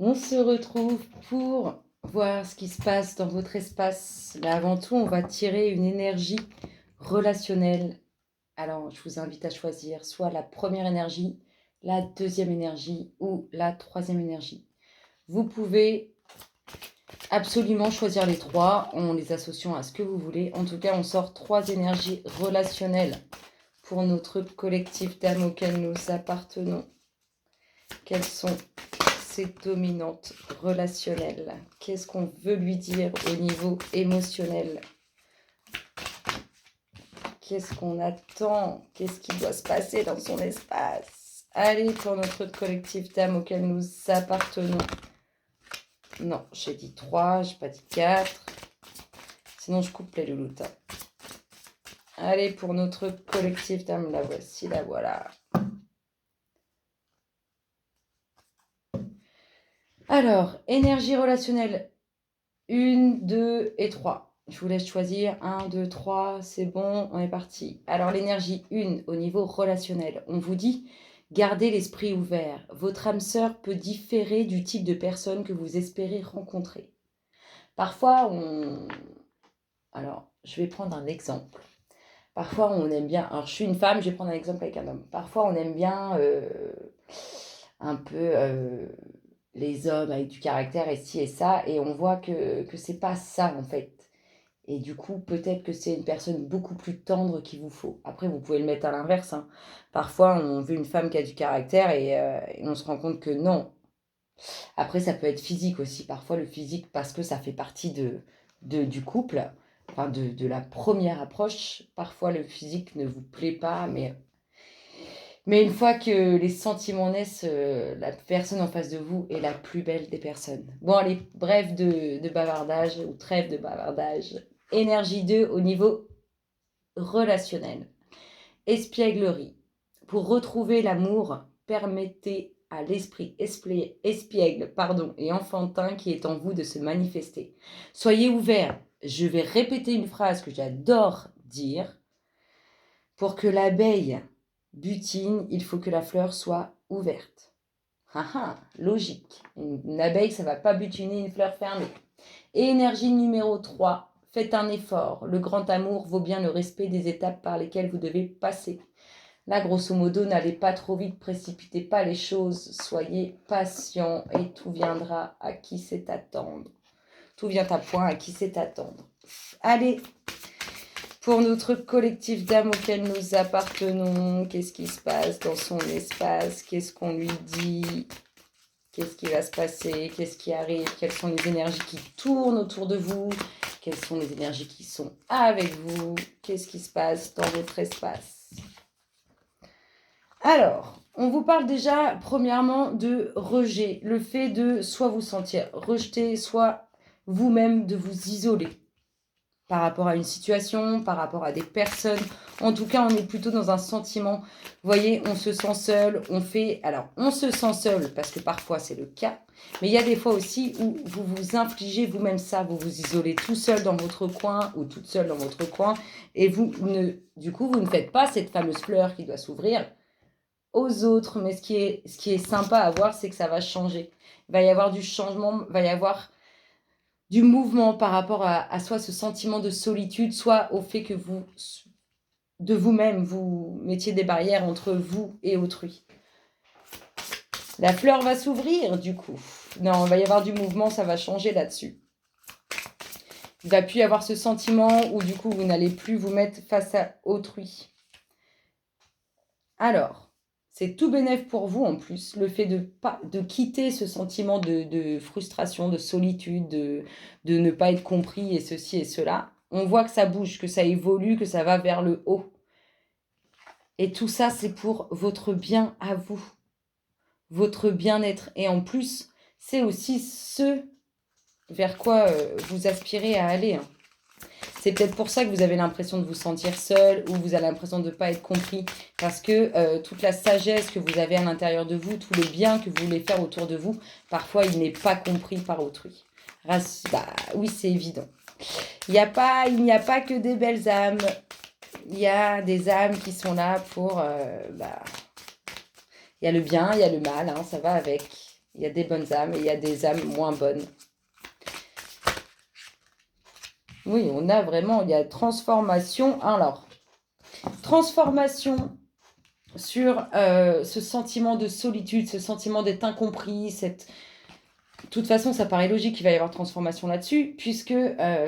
On se retrouve pour voir ce qui se passe dans votre espace. Mais avant tout, on va tirer une énergie relationnelle. Alors, je vous invite à choisir soit la première énergie, la deuxième énergie ou la troisième énergie. Vous pouvez absolument choisir les trois en les associant à ce que vous voulez. En tout cas, on sort trois énergies relationnelles pour notre collectif d'âmes auquel nous appartenons. Quelles sont ses dominantes relationnelles? Qu'est-ce qu'on veut lui dire au niveau émotionnel? Qu'est-ce qu'on attend? Qu'est-ce qui doit se passer dans son espace? Allez, pour notre collectif d'âmes auquel nous appartenons. Non, j'ai dit 3, j'ai pas dit 4. Sinon, je coupe les louloutes. Allez, pour notre collectif d'âmes, la voici, la voilà. Alors, énergie relationnelle 1, 2 et 3. Je vous laisse choisir 1, 2, 3, c'est bon, on est parti. Alors l'énergie 1 au niveau relationnel, on vous dit gardez l'esprit ouvert. Votre âme sœur peut différer du type de personne que vous espérez rencontrer. Parfois, Alors, je vais prendre un exemple. Parfois, on aime bien... Alors, je suis une femme, je vais prendre un exemple avec un homme. Parfois, on aime bien un peu les hommes avec du caractère et ci et ça, et on voit que c'est pas ça, en fait. Et du coup, peut-être que c'est une personne beaucoup plus tendre qu'il vous faut. Après, vous pouvez le mettre à l'inverse, hein. Parfois, on veut une femme qui a du caractère et on se rend compte que non. Après, ça peut être physique aussi. Parfois, le physique, parce que ça fait partie du couple, enfin de la première approche. Parfois, le physique ne vous plaît pas, mais une fois que les sentiments naissent, la personne en face de vous est la plus belle des personnes. Bon, allez, bref de bavardage, ou trêve de bavardage. Énergie 2 au niveau relationnel. Espièglerie. Pour retrouver l'amour, permettez à l'esprit espiègle et enfantin qui est en vous de se manifester. Soyez ouverts. Je vais répéter une phrase que j'adore dire. Pour que l'abeille butine, il faut que la fleur soit ouverte. Logique. Une abeille, ça ne va pas butiner une fleur fermée. Et énergie numéro 3. Faites un effort. Le grand amour vaut bien le respect des étapes par lesquelles vous devez passer. Là, grosso modo, n'allez pas trop vite, précipitez pas les choses, soyez patient et tout viendra à qui sait attendre. Tout vient à point à qui sait attendre. Allez, pour notre collectif d'âmes auquel nous appartenons, qu'est-ce qui se passe dans son espace? Qu'est-ce qu'on lui dit? Qu'est-ce qui va se passer? Qu'est-ce qui arrive? Quelles sont les énergies qui tournent autour de vous? Quelles sont les énergies qui sont avec vous? Qu'est-ce qui se passe dans votre espace? Alors, on vous parle déjà premièrement de rejet, le fait de soit vous sentir rejeté, soit vous-même de vous isoler par rapport à une situation, par rapport à des personnes. En tout cas, on est plutôt dans un sentiment, vous voyez, on se sent seul, on se sent seul parce que parfois c'est le cas, mais il y a des fois aussi où vous vous infligez vous-même ça, vous vous isolez tout seul dans votre coin ou toute seule dans votre coin et du coup, vous ne faites pas cette fameuse fleur qui doit s'ouvrir aux autres, mais ce qui est sympa à voir, c'est que ça va changer. Il va y avoir du changement, il va y avoir du mouvement par rapport à soit ce sentiment de solitude, soit au fait que vous, de vous-même, vous mettiez des barrières entre vous et autrui. La fleur va s'ouvrir, du coup. Non, il va y avoir du mouvement, ça va changer là-dessus. Il va plus y avoir ce sentiment où, du coup, vous n'allez plus vous mettre face à autrui. Alors, c'est tout bénef pour vous en plus, le fait de quitter ce sentiment de frustration, de solitude, de ne pas être compris et ceci et cela. On voit que ça bouge, que ça évolue, que ça va vers le haut. Et tout ça, c'est pour votre bien à vous, votre bien-être. Et en plus, c'est aussi ce vers quoi vous aspirez à aller. C'est peut-être pour ça que vous avez l'impression de vous sentir seul ou vous avez l'impression de ne pas être compris. Parce que toute la sagesse que vous avez à l'intérieur de vous, tout le bien que vous voulez faire autour de vous, parfois il n'est pas compris par autrui. Oui, c'est évident. Il n'y a pas que des belles âmes. Il y a des âmes qui sont là pour... il y a le bien, il y a le mal, hein, ça va avec. Il y a des bonnes âmes et il y a des âmes moins bonnes. Oui, on a vraiment, il y a transformation. Alors, transformation sur ce sentiment de solitude, ce sentiment d'être incompris, de toute façon, ça paraît logique qu'il va y avoir transformation là-dessus, puisque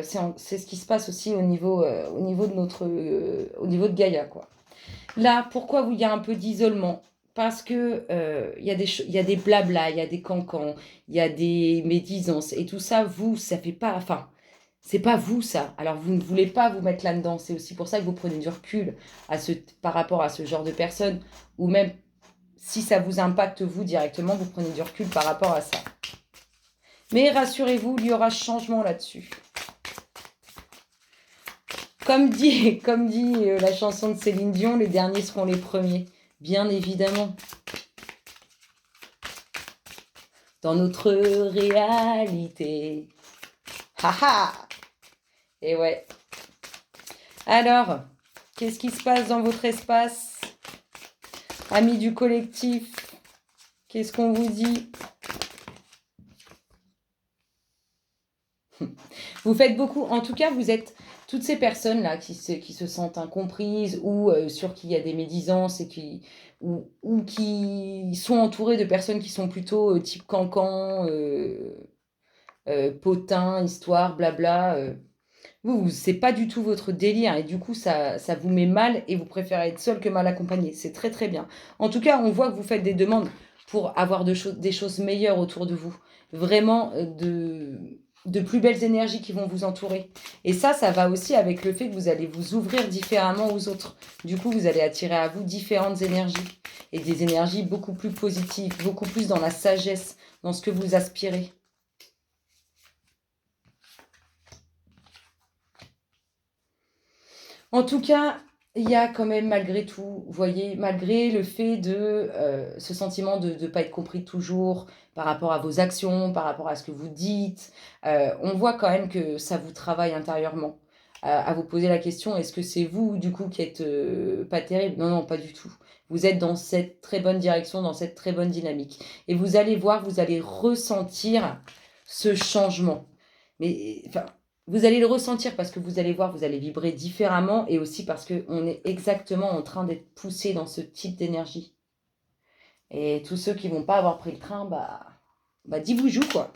c'est ce qui se passe aussi au niveau au niveau de Gaïa, quoi. Là, pourquoi il y a un peu d'isolement? Parce que il y a des blabla, il y a des cancans, il y a des médisances, et tout ça, ça fait pas... Enfin, c'est pas vous, ça. Alors, vous ne voulez pas vous mettre là-dedans. C'est aussi pour ça que vous prenez du recul par rapport à ce genre de personnes, ou même si ça vous impacte, vous, directement, vous prenez du recul par rapport à ça. Mais rassurez-vous, il y aura changement là-dessus. Comme dit la chanson de Céline Dion, les derniers seront les premiers. Bien évidemment. Dans notre réalité. Haha. Et ouais. Alors, qu'est-ce qui se passe dans votre espace? Amis du collectif, qu'est-ce qu'on vous dit? Vous faites beaucoup, en tout cas, vous êtes toutes ces personnes-là qui se sentent incomprises ou sur qui il y a des médisances et ou qui sont entourées de personnes qui sont plutôt type cancan, potin, histoire, blabla. C'est pas du tout votre délire et du coup, ça vous met mal et vous préférez être seul que mal accompagné. C'est très très bien. En tout cas, on voit que vous faites des demandes pour avoir des choses meilleures autour de vous. Vraiment de plus belles énergies qui vont vous entourer. Et ça va aussi avec le fait que vous allez vous ouvrir différemment aux autres. Du coup, vous allez attirer à vous différentes énergies. Et des énergies beaucoup plus positives, beaucoup plus dans la sagesse, dans ce que vous aspirez. En tout cas, il y a quand même malgré tout, vous voyez, malgré le fait de ce sentiment de ne pas être compris toujours par rapport à vos actions, par rapport à ce que vous dites, on voit quand même que ça vous travaille intérieurement. À vous poser la question, est-ce que c'est vous, du coup, qui êtes pas terrible? Non, non, pas du tout. Vous êtes dans cette très bonne direction, dans cette très bonne dynamique. Et vous allez voir, vous allez ressentir ce changement. Mais, enfin, vous allez le ressentir parce que vous allez voir, vous allez vibrer différemment et aussi parce qu'on est exactement en train d'être poussé dans ce type d'énergie. Et tous ceux qui vont pas avoir pris le train, bah dis boujou quoi.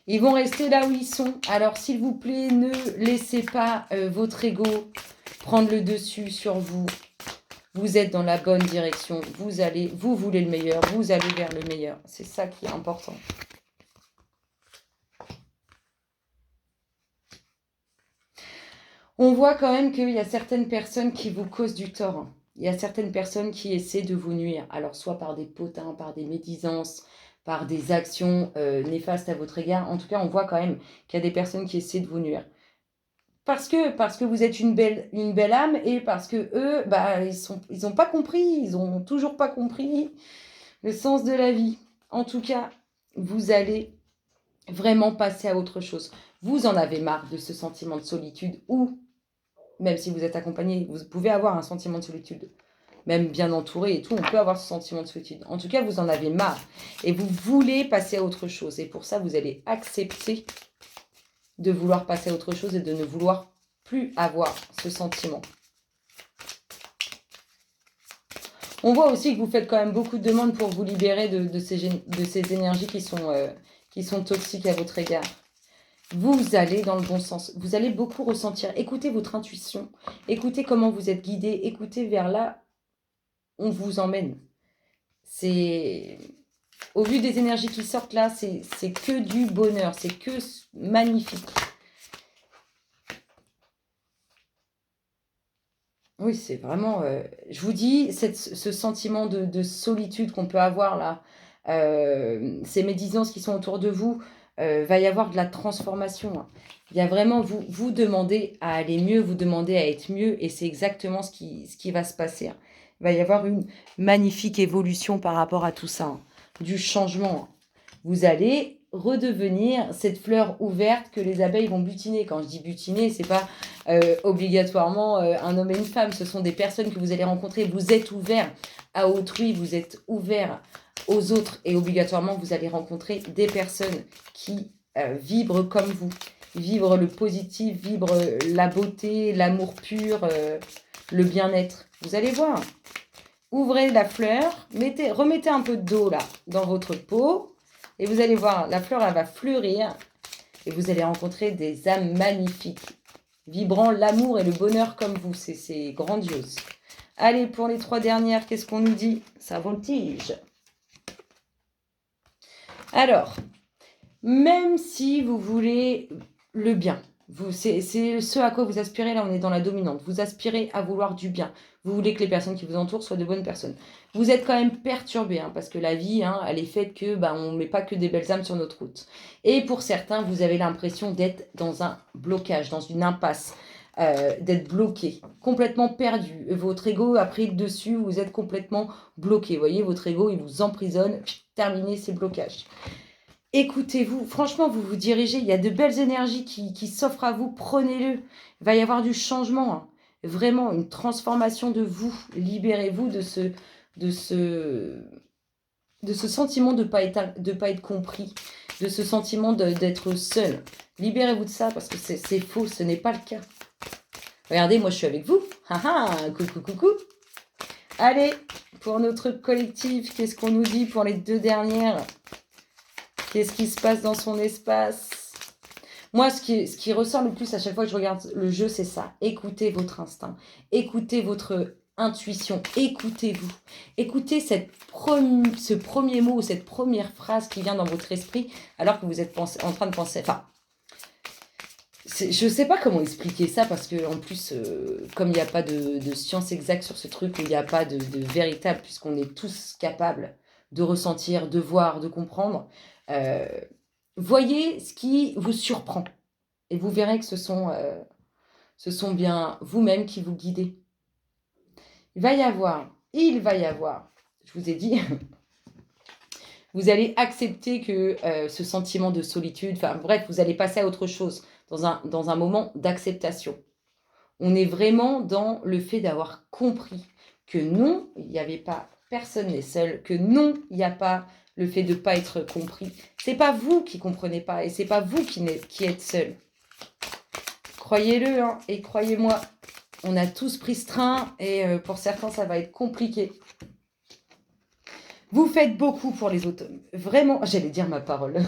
Ils vont rester là où ils sont. Alors s'il vous plaît, ne laissez pas votre ego prendre le dessus sur vous. Vous êtes dans la bonne direction. Vous voulez le meilleur. Vous allez vers le meilleur. C'est ça qui est important. On voit quand même qu'il y a certaines personnes qui vous causent du tort. Il y a certaines personnes qui essaient de vous nuire. Alors, soit par des potins, par des médisances, par des actions néfastes à votre égard. En tout cas, on voit quand même qu'il y a des personnes qui essaient de vous nuire. Parce que vous êtes une belle âme et parce que eux, ils n'ont pas compris, ils n'ont toujours pas compris le sens de la vie. En tout cas, vous allez vraiment passer à autre chose. Vous en avez marre de ce sentiment de solitude ou même si vous êtes accompagné, vous pouvez avoir un sentiment de solitude. Même bien entouré et tout, on peut avoir ce sentiment de solitude. En tout cas, vous en avez marre. Et vous voulez passer à autre chose. Et pour ça, vous allez accepter de vouloir passer à autre chose et de ne vouloir plus avoir ce sentiment. On voit aussi que vous faites quand même beaucoup de demandes pour vous libérer de ces énergies qui sont toxiques à votre égard. Vous allez dans le bon sens. Vous allez beaucoup ressentir. Écoutez votre intuition. Écoutez comment vous êtes guidé. Écoutez vers là où on vous emmène. Au vu des énergies qui sortent là, c'est que du bonheur. C'est que magnifique. Oui, c'est vraiment... je vous dis, ce sentiment de solitude qu'on peut avoir là, ces médisances qui sont autour de vous, va y avoir de la transformation. Hein. Il y a vraiment, vous demandez à aller mieux, vous demandez à être mieux, et c'est exactement ce qui va se passer. Hein. Il va y avoir une magnifique évolution par rapport à tout ça, hein, du changement. Hein. Vous allez redevenir cette fleur ouverte que les abeilles vont butiner. Quand je dis butiner, c'est pas obligatoirement un homme et une femme. Ce sont des personnes que vous allez rencontrer. Vous êtes ouvert à autrui, vous êtes ouvert aux autres et obligatoirement, vous allez rencontrer des personnes qui vibrent comme vous. Vibrent le positif, vibrent la beauté, l'amour pur, le bien-être. Vous allez voir. Ouvrez la fleur, remettez un peu d'eau là dans votre peau et vous allez voir, la fleur elle va fleurir et vous allez rencontrer des âmes magnifiques, vibrant l'amour et le bonheur comme vous. C'est grandiose. Allez, pour les 3 dernières, qu'est-ce qu'on nous dit? Ça voltige. Alors, même si vous voulez le bien, c'est ce à quoi vous aspirez, là on est dans la dominante, vous aspirez à vouloir du bien, vous voulez que les personnes qui vous entourent soient de bonnes personnes. Vous êtes quand même perturbé, parce que la vie, elle est faite que on ne met pas que des belles âmes sur notre route. Et pour certains, vous avez l'impression d'être dans un blocage, dans une impasse, d'être bloqué, complètement perdu. Votre ego a pris le dessus, vous êtes complètement bloqué. Vous voyez, votre ego, il vous emprisonne, terminez ces blocages. Écoutez-vous, franchement, vous vous dirigez, il y a de belles énergies qui s'offrent à vous, prenez-le. Il va y avoir du changement, vraiment une transformation de vous. Libérez-vous de ce sentiment de pas être compris, de ce sentiment d'être seul. Libérez-vous de ça parce que c'est faux, ce n'est pas le cas. Regardez, moi je suis avec vous. Coucou, coucou. Allez, pour notre collectif, qu'est-ce qu'on nous dit pour les 2 dernières ? Qu'est-ce qui se passe dans son espace? Moi, ce qui ressort le plus à chaque fois que je regarde le jeu, c'est ça. Écoutez votre instinct. Écoutez votre intuition. Écoutez-vous. Écoutez ce premier mot ou cette première phrase qui vient dans votre esprit alors que vous êtes en train de penser... Enfin, je ne sais pas comment expliquer ça parce que en plus, comme il n'y a pas de science exacte sur ce truc, où il n'y a pas de véritable, puisqu'on est tous capables de ressentir, de voir, de comprendre... voyez ce qui vous surprend et vous verrez que ce sont bien vous-même qui vous guidez. Il va y avoir, je vous ai dit, vous allez accepter que ce sentiment de solitude, enfin bref, vous allez passer à autre chose dans un moment d'acceptation. On est vraiment dans le fait d'avoir compris que non, il n'y avait pas, personne n'est seul, que non, il n'y a pas le fait de ne pas être compris. C'est pas vous qui comprenez pas et c'est pas vous qui êtes seul. Croyez-le, et croyez-moi, on a tous pris ce train et pour certains, ça va être compliqué. Vous faites beaucoup pour les autres. Vraiment, j'allais dire ma parole.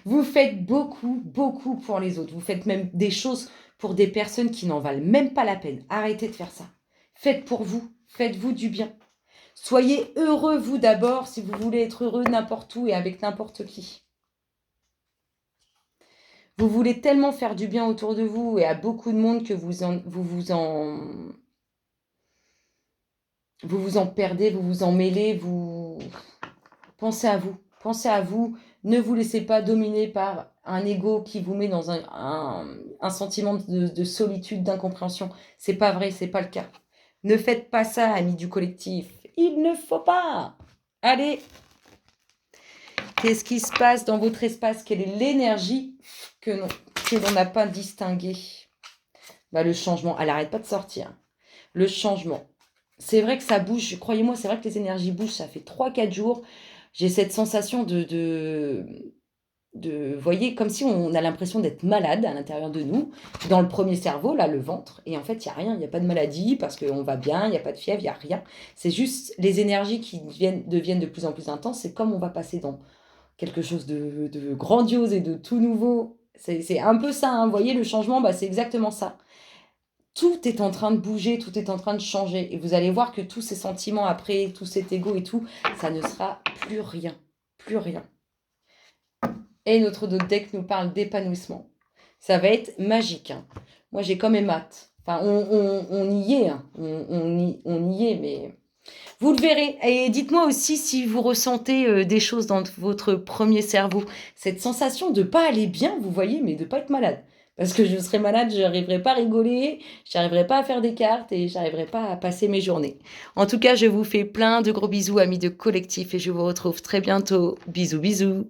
Vous faites beaucoup, beaucoup pour les autres. Vous faites même des choses pour des personnes qui n'en valent même pas la peine. Arrêtez de faire ça. Faites pour vous. Faites-vous du bien. Soyez heureux, vous d'abord, si vous voulez être heureux n'importe où et avec n'importe qui. Vous voulez tellement faire du bien autour de vous et à beaucoup de monde que vous vous en perdez, vous vous en mêlez, pensez à vous. Pensez à vous. Ne vous laissez pas dominer par un ego qui vous met dans un sentiment de solitude, d'incompréhension. C'est pas vrai, c'est pas le cas. Ne faites pas ça, amis du collectif. Il ne faut pas. Allez. Qu'est-ce qui se passe dans votre espace? Quelle est l'énergie que l'on n'a pas distinguée? Le changement, elle n'arrête pas de sortir. Le changement. C'est vrai que ça bouge, croyez-moi, c'est vrai que les énergies bougent. Ça fait 3-4 jours. J'ai cette sensation vous voyez, comme si on a l'impression d'être malade à l'intérieur de nous, dans le premier cerveau, là, le ventre, et en fait, il n'y a rien, il n'y a pas de maladie, parce qu'on va bien, il n'y a pas de fièvre, il n'y a rien. C'est juste les énergies qui deviennent de plus en plus intenses, c'est comme on va passer dans quelque chose de grandiose et de tout nouveau. C'est un peu ça, vous voyez, le changement, c'est exactement ça. Tout est en train de bouger, tout est en train de changer, et vous allez voir que tous ces sentiments après, tout cet ego et tout, ça ne sera plus rien, plus rien. Et notre deck nous parle d'épanouissement. Ça va être magique. Moi, j'ai quand même hâte. Enfin, on y est. On y est, mais... Vous le verrez. Et dites-moi aussi si vous ressentez des choses dans votre premier cerveau. Cette sensation de ne pas aller bien, vous voyez, mais de ne pas être malade. Parce que je serais malade, je n'arriverais pas à rigoler, je n'arriverais pas à faire des cartes et je n'arriverais pas à passer mes journées. En tout cas, je vous fais plein de gros bisous, amis de collectif, et je vous retrouve très bientôt. Bisous, bisous.